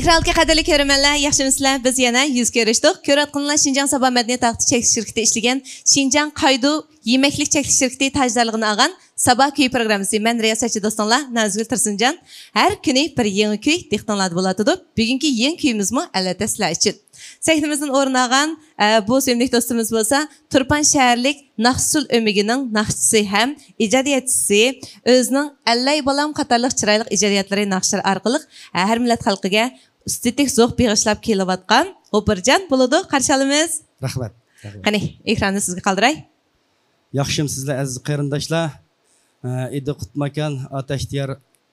Ekrandagi qadrli ko'rmanlar, yaxshimisizlar? Biz yana yuz ko'rishdik. Ko'rayotganlar Şinjan Sabah Madaniyat Axti çekilish şirkati ishlagan Şinjan Qaydu yemeklik çekilish şirkati tajdorligini olgan Sabah kuy programmasi. Men riyosatchi do'stlar Nazgul Tursunjon. Har kuni bir yangi kuy diqqatingizda bo'ladi. Bugungi yangi kuyimizmi albatta sizlar uchun. Sahnimizdan o'rin olgan bu sevimli do'stimiz bo'lsa, Turpan shaharlik Naqsul Ömigining naqshchisi ham ijodiyatchisi, o'zining Allay balam qatorliq chiroyli ijodiyatlari naqshlar orqali har millat xalqiga estetik zo'q beg'ishlab kelayotgan O'pirjon bo'ladi. Qarshi olamiz. Rahmat. Qani, ekronni sizga qoldiray. Yaxshimsizlar aziz qarindoshlar. Idi Qutmakan Ataşdiyar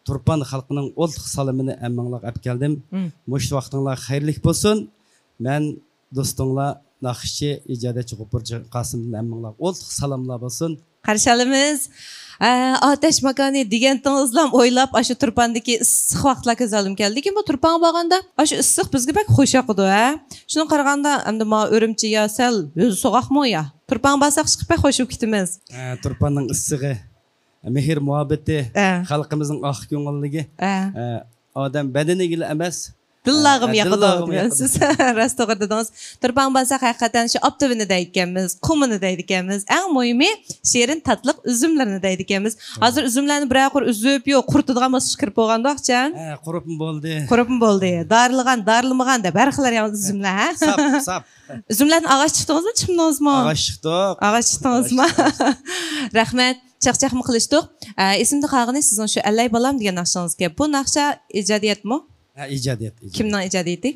Turpan xalqining o'ltiq salamini ammanglab olib keldim. Mush vaqtinglar xayrli bo'lsin. Men do'stinglar naqshchi ijodiyatchi O'pirjon Qosimdan ammanglab o'ltiq salomlar bo'lsin. Qarshi olamiz. Ateş makani degan tingizlam o'ylab, shu Turpandagi issiq vaqtlar ko'z oldim keldi. Bu Turpan bo'lganda, shu issiq bizga bak xo'sh yoqdi, ha. Shuni qaraganda, endi men o'rimchi yo sal o'zi so'qaqmi ya. Turpan basaq chiqib xo'sh bo'lib ketamiz. Turpanning issig'i, mehr muhabbati, xalqimizning oq ko'ngilligi, odam badaniga emas, Dillag'im yoqadi. Siz rost to'g'ri dedingiz. Turpan basaq haqiqatan shu optavini deydiganmiz, qumini deydiganmiz. Eng muhimi she'rin tatliq üzümlerini deydiganmiz. Hozir üzümlarni bir-oqur üzüp, yo'q, qurtadigan bo'lsa chiqirib bo'lganda oqchan. Qurupim bo'ldi. Qurupim bo'ldi. Darilmagan deb har xillar yolg'iz üzümlar, ha? Sap. Üzümlarni ag'ash chiqdingizmi, chimdingizmi? Ag'ash chiqdik. Ag'ash chiqdingizmi? Rahmat. Chaqchaqmi qilishdik. Esimda qolgani sizning shu Allay balam degan naqshingizga. Bu naqsha ijodiyatmi? İcadiyat. Kimning ijodiyati?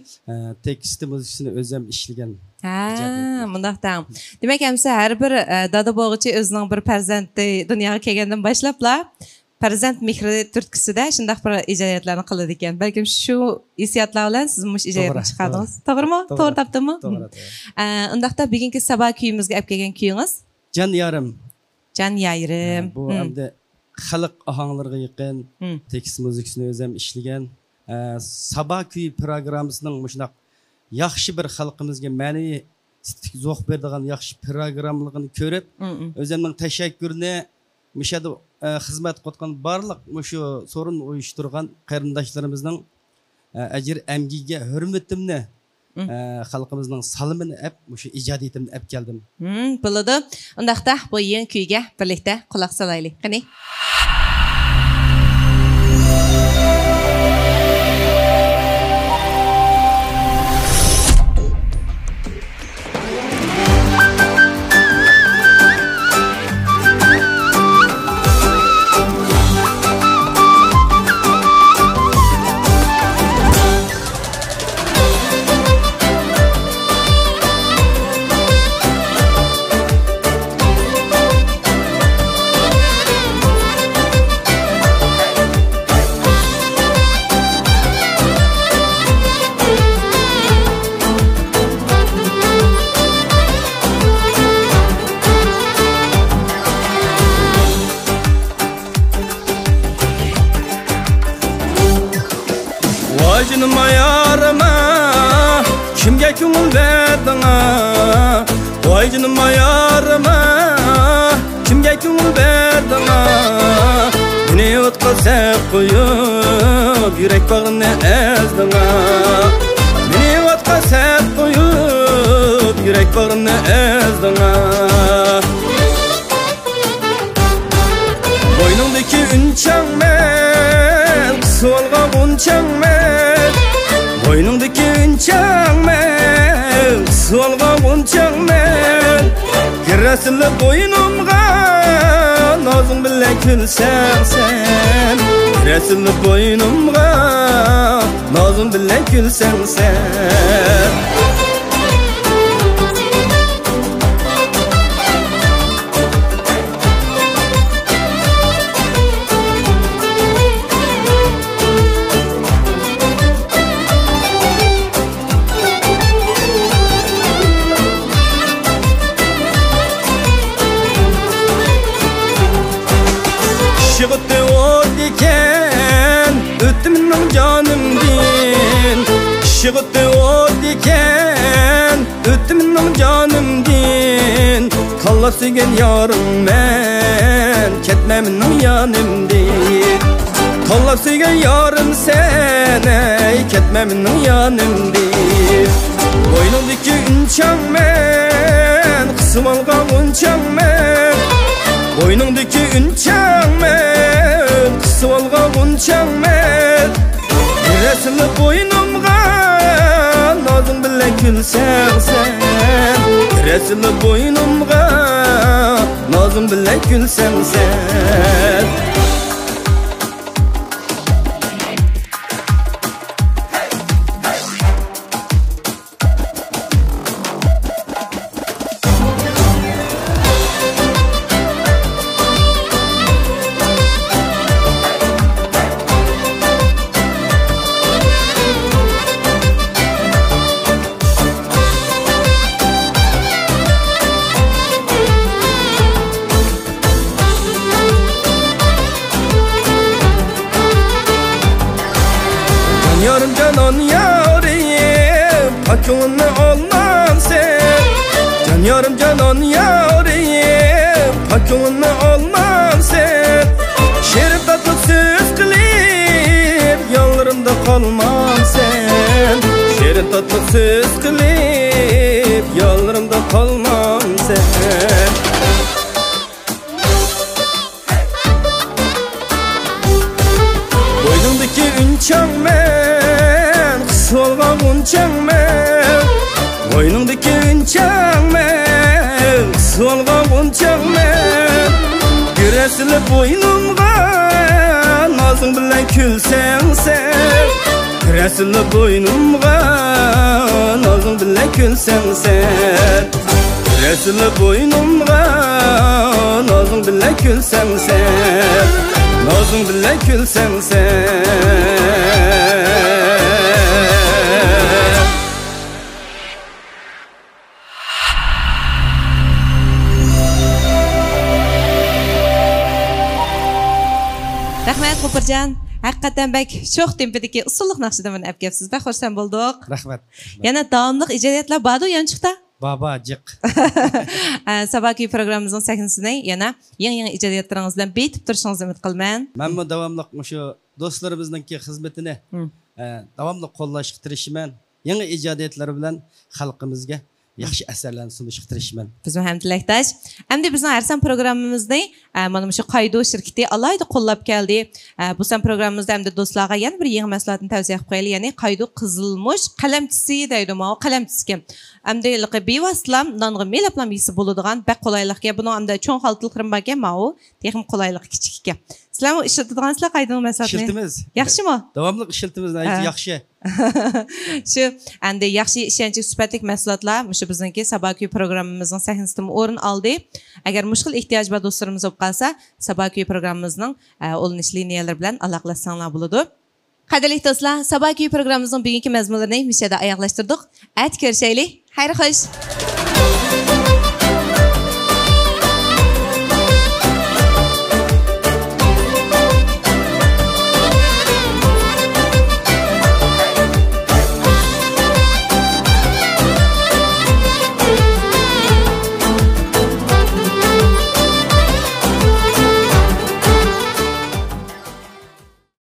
Tekst muzikasini o'zim ishlagan. Mundaqdan. Demak, hamsa har bir dada bo'g'ichi o'zining bir farzandi dunyoga kelgandan boshlabla farzand mehri turtkisida shunday bir ijodiyatlarni qiladi ekan. Balkim shu hissiyotlar bilan siz mush ijodiyatni chiqardingiz. To'g'rimi? To'g'ri topdimmi? To'g'ri. Undaqda bugungi sabah kuyimizga olib kelgan kuyingiz? Jan yarim. Jan yarim. Bu hamda xalq ohanglariga yaqin tekst muzikasini o'zim ishlagan. Sabah kuy programmasining mushunaq yaxshi bir xalqimizga ma'naviy zo'q beradigan yaxshi programmaligini ko'rib, o'zimning tashakkurini mushada xizmat qilgan barliq mushu sorun uyushtirgan qarindoshlarimizning ajr amgiga hurmatimni xalqimizning salimini ap mushu ijodiyatimni ap keldim. Bo'ladi. Undaqda bu yangi kuyga birlikda quloq solaylik. Qani. Vajinma yarıma, kimge ko'ngil verdinga? Vajinma yarıma, kimge ko'ngil verdinga? Meni o'tqa sep qo'yib, yurak bag'rini ezdinga. Meni o'tqa sep qo'yib, yurak bag'rini ezdinga. Boynungdagi unchang men, qisvolga unchang men. Boynungdaki unchang men, qisvolga unchang men. Kirasili boynumga, nozing bilan kulsang sen. Kirasili boynumga, nozing bilan kulsang sen. Şıgıttı o diken, öttü benim canımdin. Şıgıttı o diken, öttü benim canımdin. Kallap suygen yarım ben, ketme benim yanımdin. Qollab suygan yorim sen ey ketma mening yonimdan Bo'ynimdagi unchang men qisib olgan unchang men Bo'ynimdagi unchang men qisib olgan unchang men Yurasimni bo'ynimga nozing bilan kulsang sen Yurasimni bo'ynimga nozing bilan kulsang sen Yarım canan yarim Hakkını olmam sen Can yarım canan yarim Hakkını olmam sen Şerif tatlı söz kılıp Yollarımda kalmam sen Şerif tatlı söz kılıp Yollarımda kalmam sen Boynumdaki unchang men qisib olgan unchang men Boynumdaki unchang men qisib olgan unchang men Yurasimni bo'ynimga nozing bilan kulsang sen Yurasimni bo'ynimga nozing bilan kulsang sen Yurasimni bo'ynimga nozing bilan kulsang sen Nozing bilan kulsang sen Rahmat Qo'pirjon. Haqiqatan bak sho'x tempidagi usulliq naqshida meni olib kelibsiz. Bak xursand bo'ldik. Rahmat. Yana davomli ijodiyatlar bordu yanchiqda. Baba jiq. Sabahki programmamizning sahnasida yana yangi ijodiyatlaringiz bilan betib turishingizni umid qilaman. Men bu davomli shu do'stlarimizninki xizmatini davomli qo'llashga tirishiman. Yangi ijodiyatlar bilan xalqimizga yaxshi asarlarni sunishga tirishiman. Biz ham tilakdosh. Endi bizning Arsan programmamizda mana shu Qaydo shirkati alayda qo'llab keldi. Bu san programmamizda hamda do'stlarga yana bir yangi mahsulotni tavsiya qilib qo'yaylik. Ya'ni Qaydo qizilmush qalamchisi deydi ma, qalamchisi. Hamda bevositlam nonga melaplam yesa bo'ladigan bak qulaylikga buni hamda cho'ng xaltliqrim borga ma u texnik qulaylik kichikka. Sizlar ishlatadigansizlar Qaydo mahsulotni? Ishlatamiz. Yaxshimi? Davomli ishlatamiz, yaxshi. Shu endi yaxshi ishonchli sifatli mahsulotlar shu bizniki Sabahki programmamizning sahnasida o'rin oldi. Agar mushkul ehtiyoj bor do'stlarimiz bo'lib qolsa, Sabahki programmamizning olinish liniyalari bilan aloqalashsanglar bo'ladi. Qadrli do'stlar, Sabahki programmamizning bugungi mazmunlarini mishada oyoqlashtirdik. At ko'rishaylik. Xayr xo'sh.